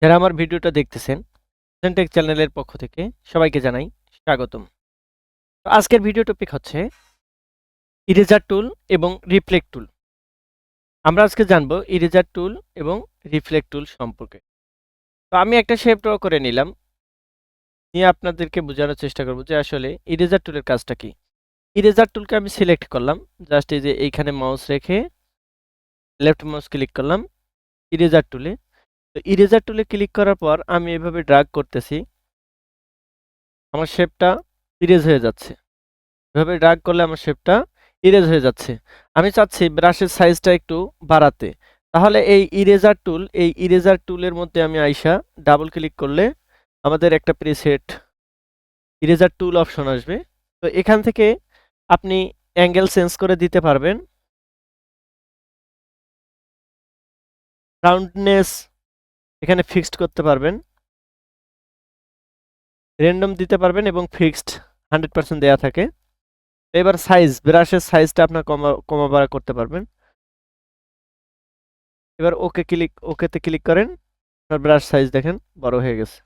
যারা আমার ভিডিওটা দেখতেছেন, সেনটেক চ্যানেলের পক্ষ থেকে সবাইকে জানাই স্বাগতম। তো আজকের ভিডিও টপিক হচ্ছে ইরেজার টুল এবং রিফ্লেক্ট টুল। আমরা আজকে জানবো ইরেজার টুল এবং রিফ্লেক্ট টুল সম্পর্কে। তো আমি একটা শেপ ড্র করে নিলাম, নিয়ে আপনাদেরকে বোঝানোর চেষ্টা করব যে আসলে ইরেজার টুলের কাজটা কি। ইরেজার টুলকে আমি সিলেক্ট করলাম, জাস্ট এই যে এইখানে মাউস রেখে লেফট মাউস ক্লিক করলাম ইরেজার টুলে। তো ইরেজার টুলে ক্লিক করার পর আমি এভাবে ড্র্যাগ করতেছি, আমার শেপটা ইরেজ হয়ে যাচ্ছে। এভাবে ড্র্যাগ করলে আমার শেপটা ইরেজ হয়ে যাচ্ছে। আমি চাচ্ছি ব্রাশের সাইজটা একটু বাড়াতে, তাহলে এই ইরেজার টুলের মধ্যে আমি আইসা ডাবল ক্লিক করলে আমাদের একটা প্রিসেট ইরেজার টুল অপশন আসবে। তো এখান থেকে আপনি অ্যাঙ্গেল চেঞ্জ করে দিতে পারবেন, রাউন্ডনেস এখানে ফিক্সড করতে পারবেন, র্যান্ডম দিতে পারবেন এবং ফিক্সড 100% দেয়া থাকে। এবার সাইজ, ব্রাশের সাইজটা আপনার কমা বাড়া করতে পারবেন। এবার ওকেতে ক্লিক করেন, আপনার ব্রাশ সাইজ দেখেন বড় হয়ে গেছে।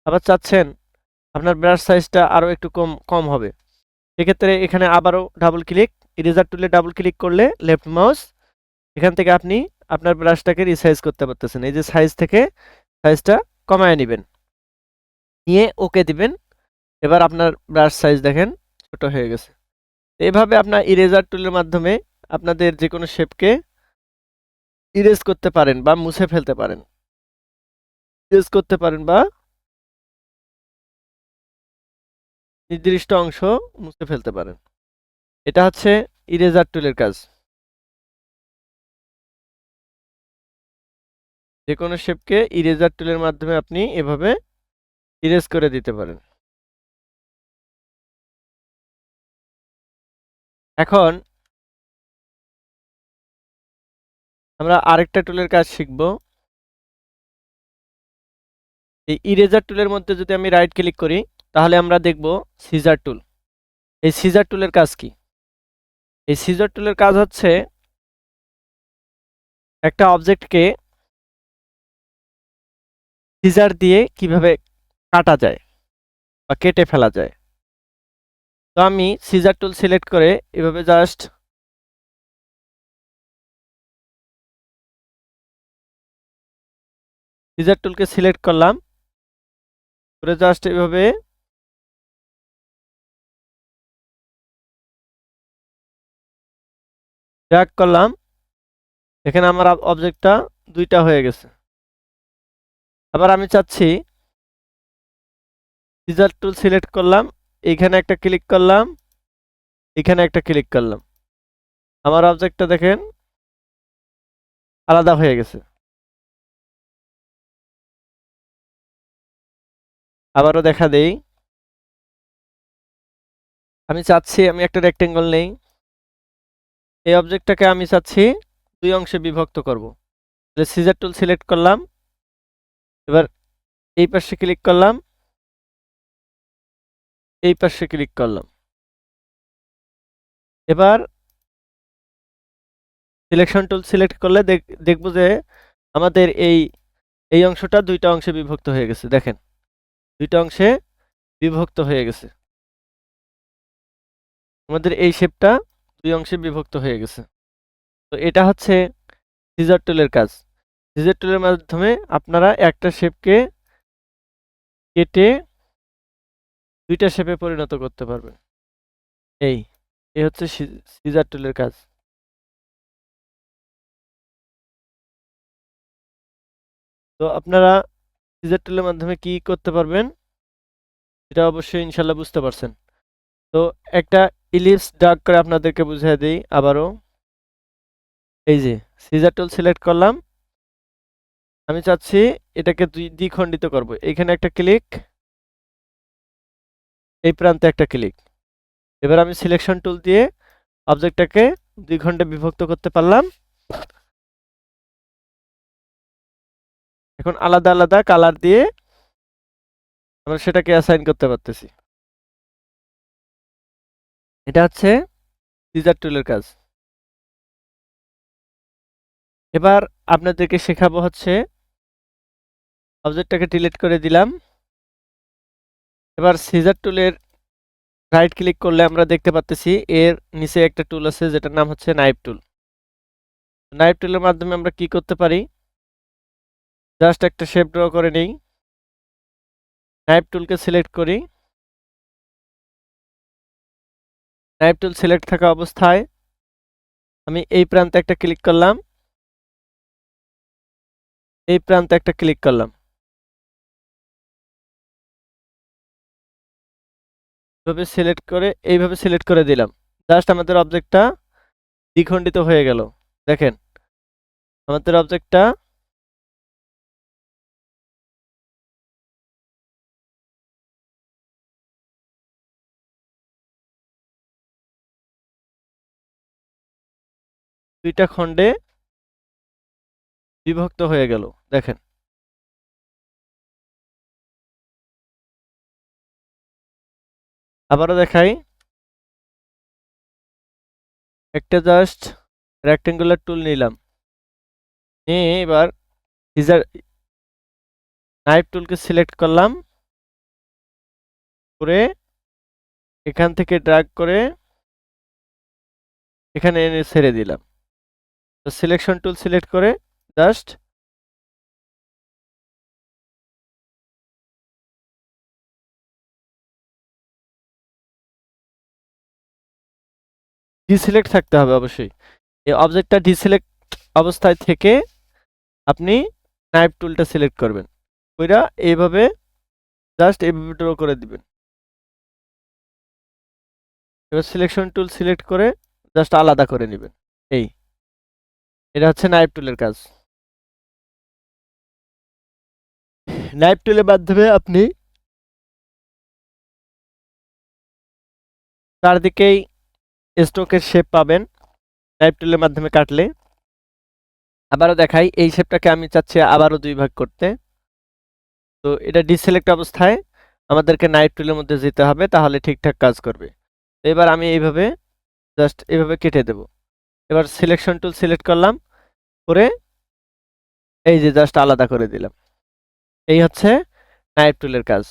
আবার চাচ্ছেন আপনার ব্রাশ সাইজটা আরও একটু কম হবে, সেক্ষেত্রে এখানে আবারও ডাবল ক্লিক, ইরেজার টুলে ডাবল ক্লিক করলে লেফট মাউস, এখান থেকে আপনি আপনার ব্রাশটাকে রিসাইজ করতে পারতেছেন। এই যে সাইজ থেকে সাইজটা কমায় নেবেন, নিয়ে ওকে দিবেন। এবার আপনার ব্রাশ সাইজ দেখেন ছোট হয়ে গেছে। এভাবে আপনার ইরেজার টুলের মাধ্যমে আপনাদের যে কোনো শেপকে ইরেজ করতে পারেন বা মুছে ফেলতে পারেন, ইরেজ করতে পারেন বা নির্দিষ্ট অংশ মুছে ফেলতে পারেন। এটা হচ্ছে ইরেজার টুলের কাজ। যে কোনো শেপকে ইরেজার টুলের মাধ্যমে আপনি এভাবে ইরেজ করে দিতে পারেন। এখন আমরা আরেকটা টুলের কাজ শিখব। এই ইরেজার টুলের মধ্যে যদি আমি রাইট ক্লিক করি, তাহলে আমরা দেখব সিজার টুল। এই সিজার টুলের কাজ কি? এই সিজার টুলের কাজ হচ্ছে একটা অবজেক্টকে সিজার দিয়ে কিভাবে কাটা যায় বা কেটে ফেলা যায়। তো আমি সিজার টুল সিলেক্ট করে এভাবে জাস্ট সিজার টুলকে সিলেক্ট করলাম, করে জাস্ট এভাবে ড্র্যাগ করলাম। এখানে আমার অবজেক্টটা দুইটা হয়ে গেছে। আবার আমি চাচ্ছি সিজার টুল সিলেক্ট করলাম, এইখানে একটা ক্লিক করলাম, এখানে একটা ক্লিক করলাম, আমার অবজেক্টটা দেখেন আলাদা হয়ে গেছে। আবারও দেখা দেই, আমি চাচ্ছি আমি একটা রেক্টেঙ্গল নেই, এই অবজেক্টটাকে আমি চাচ্ছি দুই অংশে বিভক্ত করব। তাহলে সিজার টুল সিলেক্ট করলাম, এবার এই পাশে ক্লিক করলাম, এই পাশে ক্লিক করলাম। এবার সিলেকশন টুল সিলেক্ট করলে দেখব যে আমাদের এই অংশটা দুইটা অংশে বিভক্ত হয়ে গেছে। দেখেন দুইটা অংশে বিভক্ত হয়ে গেছে, আমাদের এই শেপটা দুই অংশে বিভক্ত হয়ে গেছে। তো এটা হচ্ছে সিজার টুলের কাজ। সিজার টুলের মাধ্যমে আপনারা একটা শেপকে কেটে দুইটা শেপে পরিণত করতে পারবেন। এই এই হচ্ছে সিজার টুলের কাজ। তো আপনারা সিজার টুলের মাধ্যমে কি করতে পারবেন এটা অবশ্যই ইনশাল্লাহ বুঝতে পারছেন। তো একটা ইলিপস ড্র্যাগ করে আপনাদেরকে বুঝিয়ে দিই আবারও। এই যে সিজার টুল সিলেক্ট করলাম, আমি চাচ্ছি এটাকে দ্বিখণ্ডিত করব। এইখানে একটা ক্লিক, এই প্রান্তে একটা ক্লিক। এবার আমি সিলেকশন টুল দিয়ে অবজেক্টটাকে দুই খণ্ডে বিভক্ত করতে পারলাম। এখন আলাদা আলাদা কালার দিয়ে আমরা সেটাকে অ্যাসাইন করতে পারতেছি। এটা হচ্ছে সিজার টুলের কাজ। এবার আপনাদেরকে শেখাবো হচ্ছে অবজেক্টটাকে ডিলিট করে দিলাম। এবার সিজার টুলের রাইট ক্লিক করলে আমরা দেখতে পাচ্ছি এর নিচে একটা টুল আছে যেটার নাম হচ্ছে নাইফ টুল। নাইফ টুলের মাধ্যমে আমরা কি করতে পারি, জাস্ট একটা শেপ ড্র করে নেই। নাইফ টুলকে সিলেক্ট করি। নাইফ টুল সিলেক্ট থাকা অবস্থায় আমি এই প্রান্তে একটা ক্লিক করলাম, এই প্রান্তে একটা ক্লিক করলাম। এইভাবে সিলেক্ট করে দিলাম। জাস্ট আমাদের অবজেক্টটা দ্বিখণ্ডিত হয়ে গেল। দেখেন আমাদের অবজেক্টটা দুইটা খণ্ডে বিভক্ত হয়ে গেল। দেখেন আবারও দেখাই, একটা জাস্ট রেক্টেঙ্গুলার টুল নিলাম, নিয়ে এবার সিজার নাইফ টুলকে সিলেক্ট করলাম, করে এখান থেকে ড্র্যাগ করে এখানে এনে ছেড়ে দিলাম। তো সিলেকশন টুল সিলেক্ট করে জাস্ট ডিসিলেক্ট থাকতে হবে অবশ্যই। এই অবজেক্টটা ডিসিলেক্ট অবস্থায় থেকে আপনি নাইফ টুলটা সিলেক্ট করবেন, ওইটা এইভাবে জাস্ট এইভাবে ড্র করে দিবেন। এবার সিলেকশন টুল সিলেক্ট করে জাস্ট আলাদা করে নেবেন। এটা হচ্ছে নাইফ টুলের কাজ। নাইফ টুলের মাধ্যমে আপনি চারদিকেই স্ট্রোকের শেপ পাবেন নাইফ টুলের মাধ্যমে কাটলে। আবারও দেখাই, এই শেপটাকে আমি চাচ্ছি আবারও দুই ভাগ করতে। তো এটা ডিসিলেক্ট অবস্থায় আমাদেরকে নাইফ টুলের মধ্যে যেতে হবে, তাহলে ঠিকঠাক কাজ করবে। তো এবার আমি এইভাবে জাস্ট এইভাবে কেটে দেব। এবার সিলেকশন টুল সিলেক্ট করলাম, করে এই যে জাস্ট আলাদা করে দিলাম। এই হচ্ছে নাইফ টুলের কাজ।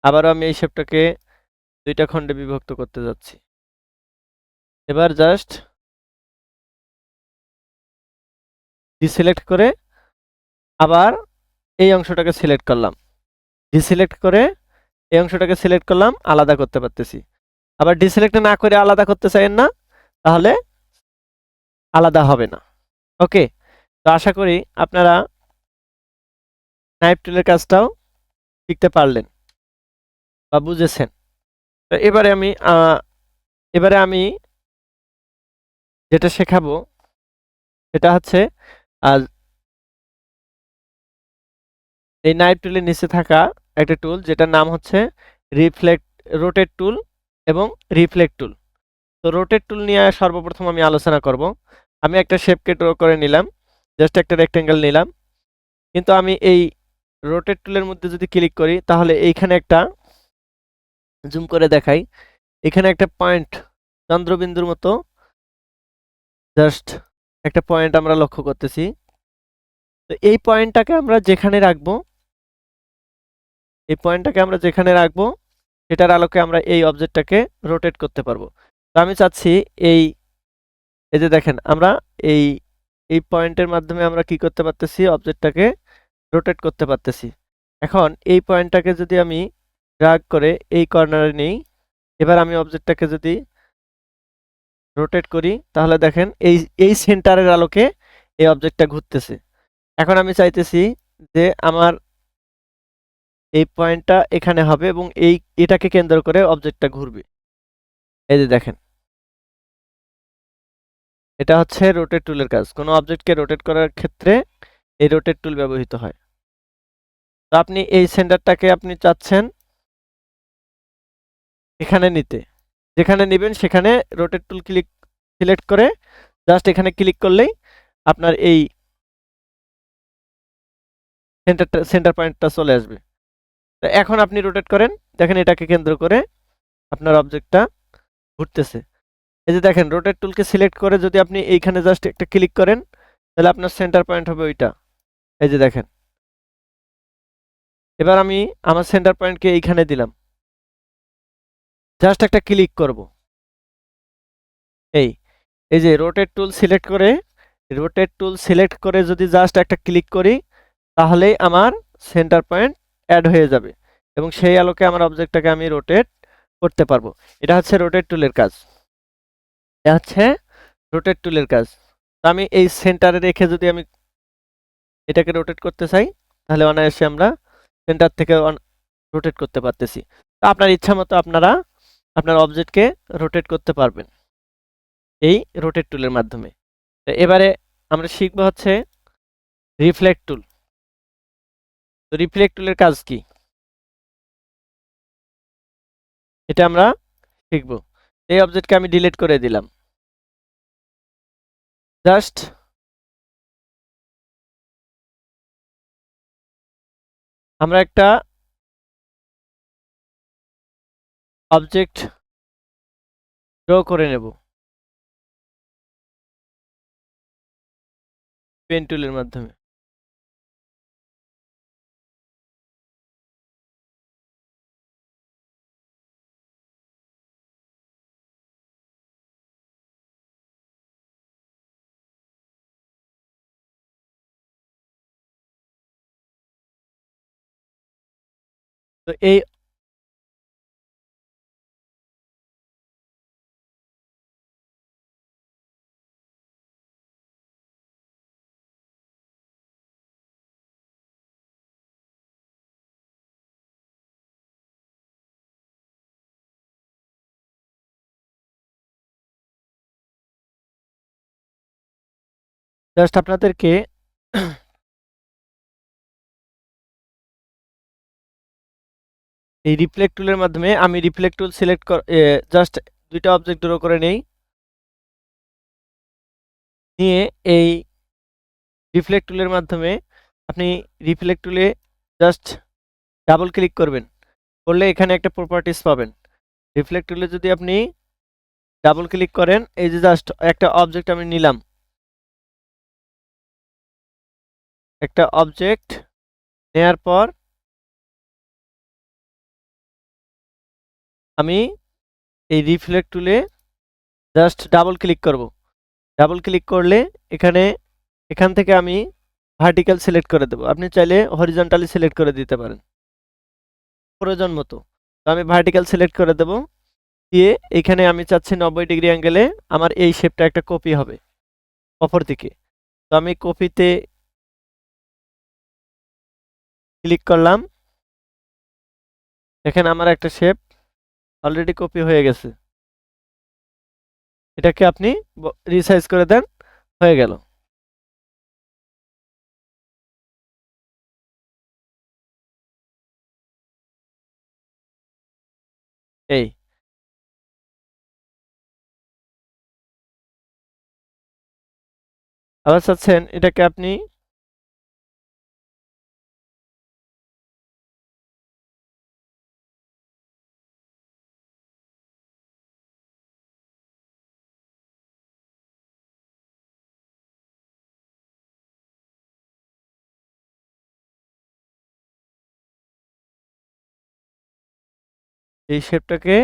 আবারও আমি এই শেপটাকে দুইটা খণ্ডে বিভক্ত করতে যাচ্ছি। এবার জাস্ট ডিসিলেক্ট করে আবার এই অংশটাকে সিলেক্ট করলাম, ডিসিলেক্ট করে এই অংশটাকে সিলেক্ট করলাম, আলাদা করতে পারতেছি। আবার ডিসিলেক্ট না করে আলাদা করতে চাইেন না, তাহলে আলাদা হবে না। ওকে, তো আশা করি আপনারা নাইফ টুলের কাজটাও শিখতে পারলেন বা বুঝেছেন। তো এবারে আমি যেটা শেখাবো সেটা হচ্ছে এই নাইফ টুলের নিচে থাকা একটা টুল যেটার নাম হচ্ছে রোটেট টুল এবং রিফ্লেক্ট টুল। তো রোটেট টুল নিয়ে সর্বপ্রথম আমি আলোচনা করব। আমি একটা শেপকে ড্র করে নিলাম, জাস্ট একটা রেক্টেঙ্গেল নিলাম, কিন্তু আমি এই রোটেট টুলের মধ্যে যদি ক্লিক করি তাহলে এইখানে একটা জুম করে দেখাই, এখানে একটা পয়েন্ট চন্দ্রবিন্দুর মতো জাস্ট একটা পয়েন্ট আমরা লক্ষ্য করতেছি। তো এই পয়েন্টটাকে আমরা যেখানে রাখবো, সেটার আলোকে আমরা এই অবজেক্টটাকে রোটেট করতে পারবো। তো আমি চাচ্ছি এই যে দেখেন আমরা এই পয়েন্টের মাধ্যমে আমরা কি করতে পারতেছি, অবজেক্টটাকে রোটেট করতে পারতেছি। এখন এই পয়েন্টটাকে যদি আমি ড্র্যাগ করে এই কর্নারে নেই, এবার আমি অবজেক্টটাকে যদি রোটেট করি তাহলে দেখেন এই সেন্টারের আলোকে এই অবজেক্টটা ঘুরতেছে। এখন আমি চাইতেছি যে আমার এই পয়েন্টটা এখানে হবে এবং এটাকে কেন্দ্র করে অবজেক্টটা ঘুরবে। এই যে দেখেন, এটা হচ্ছে রোটেট টুলের কাজ। কোনো অবজেক্টকে রোটেট করার ক্ষেত্রে এই রোটেট টুল ব্যবহৃত হয়। তো আপনি এই সেন্টারটাকে আপনি চাচ্ছেন এখানে নিতে, যেখানে নেবেন সেখানে রোটেট টুল সিলেক্ট করে জাস্ট এখানে ক্লিক করলেই আপনার এই সেন্টার পয়েন্টটা চলে আসবে। তো এখন আপনি রোটেট করেন, দেখেন এটাকে কেন্দ্র করে আপনার অবজেক্টটা ঘুরতেছে। এই যে দেখেন, রোটেট টুলকে সিলেক্ট করে যদি আপনি এইখানে জাস্ট একটা ক্লিক করেন তাহলে আপনার সেন্টার পয়েন্ট হবে ওইটা। এই যে দেখেন, এবার আমি আমার সেন্টার পয়েন্টকে এইখানে দিলাম, জাস্ট একটা ক্লিক করব। এই এই যে রোটেট টুল সিলেক্ট করে যদি জাস্ট একটা ক্লিক করি, তাহলেই আমার সেন্টার পয়েন্ট অ্যাড হয়ে যাবে এবং সেই আলোকে আমার অবজেক্টটাকে আমি রোটেট করতে পারবো। এটা হচ্ছে রোটেট টুলের কাজ। এটা হচ্ছে রোটেট টুলের কাজ। তো আমি এই সেন্টারে রেখে যদি আমি এটাকে রোটেট করতে চাই, তাহলে অনায়াসে আমরা সেন্টার থেকে রোটেট করতে পারতেছি। তো আপনার ইচ্ছা মতো আপনারা আপনার অবজেক্টকে রোটেট করতে পারবেন এই রোটেট টুলের মাধ্যমে। তো এবারে আমরা শিখবো হচ্ছে রিফ্লেক্ট টুল। তো রিফ্লেক্ট টুলের কাজ কি, এটা আমরা শিখবো। এই অবজেক্টকে আমি ডিলিট করে দিলাম। জাস্ট আমরা একটা অবজেক্ট ড্র করে নেব পেন টুলের মাধ্যমে। তো জাস্ট আপনাদেরকে এই রিফ্লেক্ট টুলের মাধ্যমে আমি রিফ্লেক্ট টুল সিলেক্ট জাস্ট দুইটা অবজেক্ট ড্র করে নেই, নিয়ে এই রিফ্লেক্ট টুলের মাধ্যমে আপনি রিফ্লেক্ট টুলে জাস্ট ডাবল ক্লিক করবেন, করলে এখানে একটা প্রপার্টিস পাবেন। রিফ্লেক্ট টুলে যদি আপনি ডাবল ক্লিক করেন, এই যে জাস্ট একটা অবজেক্ট আমি নিলাম, একটা অবজেক্ট নেয়ার পর আমি এই রিফ্লেক্ট টুলে জাস্ট ডাবল ক্লিক করব। ডাবল ক্লিক করলে এখান থেকে আমি ভার্টিক্যাল সিলেক্ট করে দেব। আপনি চাইলে হরিজন্টালি সিলেক্ট করে দিতে পারেন প্রয়োজন মতো। তো আমি ভার্টিক্যাল সিলেক্ট করে দেব, দিয়ে এখানে আমি চাচ্ছি 90 ডিগ্রি অ্যাঙ্গেলে আমার এই শেপটা একটা কপি হবে অপর দিকে। তো আমি কপিতে ক্লিক করলাম, এখানে আমার একটা শেপ অলরেডি কপি হয়ে গেছে। এটাকে আপনি রিসাইজ করে দেন, হয়ে গেল। এই আবার চাচ্ছেন এটাকে আপনি এই শেপটাকে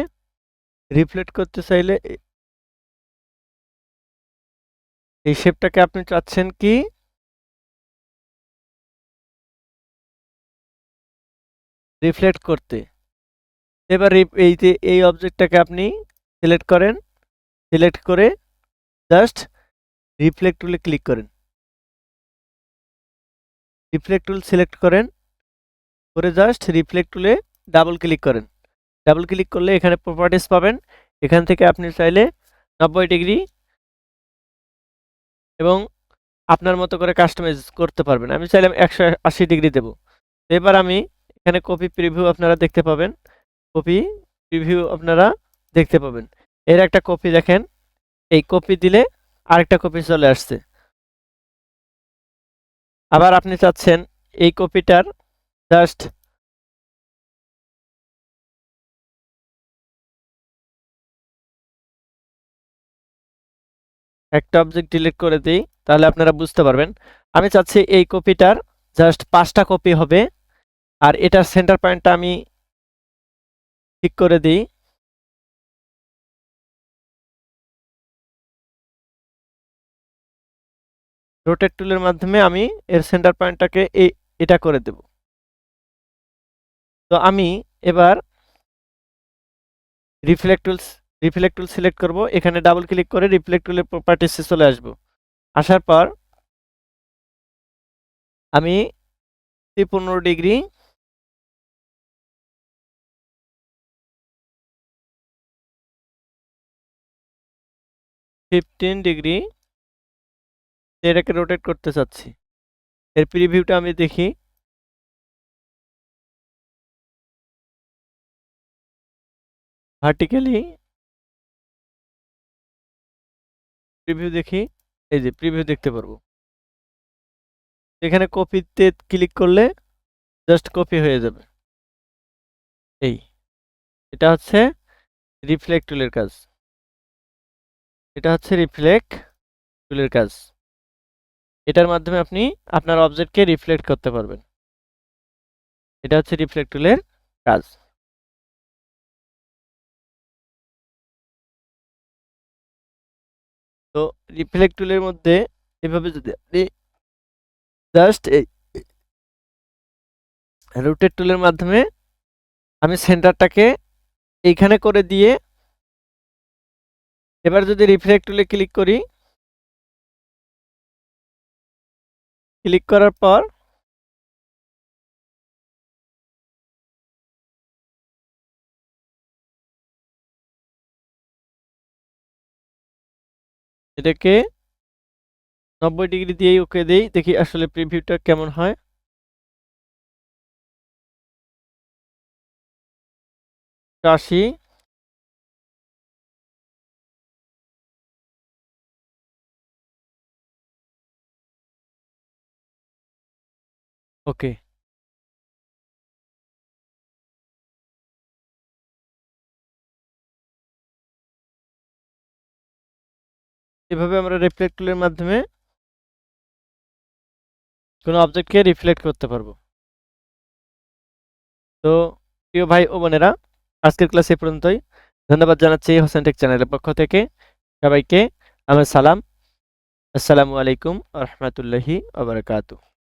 রিফ্লেক্ট করতে চাইলে এই শেপটাকে আপনি চাচ্ছেন কি রিফ্লেক্ট করতে। এবার এই যে এই অবজেক্টটাকে আপনি সিলেক্ট করেন, সিলেক্ট করে জাস্ট রিফ্লেক্ট টুলে ক্লিক করেন। রিফ্লেক্ট টুল সিলেক্ট করেন, করে জাস্ট রিফ্লেক্ট টুলে ডাবল ক্লিক করেন। ডাবল ক্লিক করলে এখানে প্রপার্টিস পাবেন। এখান থেকে আপনি চাইলে 90 ডিগ্রি এবং আপনার মতো করে কাস্টমাইজ করতে পারবেন। আমি চাইলাম 180 ডিগ্রি দেব। এবার আমি এখানে কপি প্রিভিউ আপনারা দেখতে পাবেন, কপি প্রিভিউ আপনারা দেখতে পাবেন। এর একটা কপি দেখেন, এই কপি দিলে আরেকটা কপি চলে আসছে। আবার আপনি চাচ্ছেন এই কপিটার জাস্ট একটা অবজেক্ট ডিলিট করে দিই, তাহলে আপনারা বুঝতে পারবেন। আমি চাচ্ছি এই কপিটার জাস্ট 5টা কপি হবে, আর এটার সেন্টার পয়েন্টটা আমি ঠিক করে দিই। রোটেট টুলের মাধ্যমে আমি এর সেন্টার পয়েন্টটাকে এটা করে দেব। তো আমি এবার রিফ্লেক্ট টুল সিলেক্ট করব, এখানে ডাবল ক্লিক করে রিফ্লেক্ট টুলের প্রপার্টিসে চলে আসব। আসার পর আমি 15 ডিগ্রি এটাকে রোটেট করতে চাচ্ছি। এর প্রিভিউটা আমি দেখি। ভার্টিক্যালি প্রিভিউ দেখি, এই যে প্রিভিউ দেখতে পারবো। এখানে কপিতে ক্লিক করলে জাস্ট কপি হয়ে যাবে। এটা হচ্ছে রিফ্লেক্ট টুলের কাজ। এটার মাধ্যমে আপনি আপনার অবজেক্টকে রিফ্লেক্ট করতে পারবেন। এটা হচ্ছে রিফ্লেক্ট টুলের কাজ। তো রিফ্লেক্ট টুলের মধ্যে এভাবে যদি আপনি জাস্ট রোটেট টুলের মাধ্যমে আমি সেন্টারটাকে এইখানে করে দিয়ে এবার যদি রিফ্লেক্ট টুলে ক্লিক করি, ক্লিক করার পর এটাকে 90 ডিগ্রি দিয়েই ওকে দেই, দেখি আসলে প্রিভিউটা কেমন হয়। কাশি ওকে। এভাবে আমরা রিফ্লেক্ট টুলের মাধ্যমে কোনো অবজেক্টকে রিফ্লেক্ট করতে পারবো। তো প্রিয় ভাই ও বোনেরা, আজকের ক্লাস এ পর্যন্তই। ধন্যবাদ জানাচ্ছি হোসেন টেক চ্যানেলের পক্ষ থেকে সবাইকে আমার সালাম। আসসালামু আলাইকুম ওয়া রাহমাতুল্লাহি ওয়া বারাকাতুহু।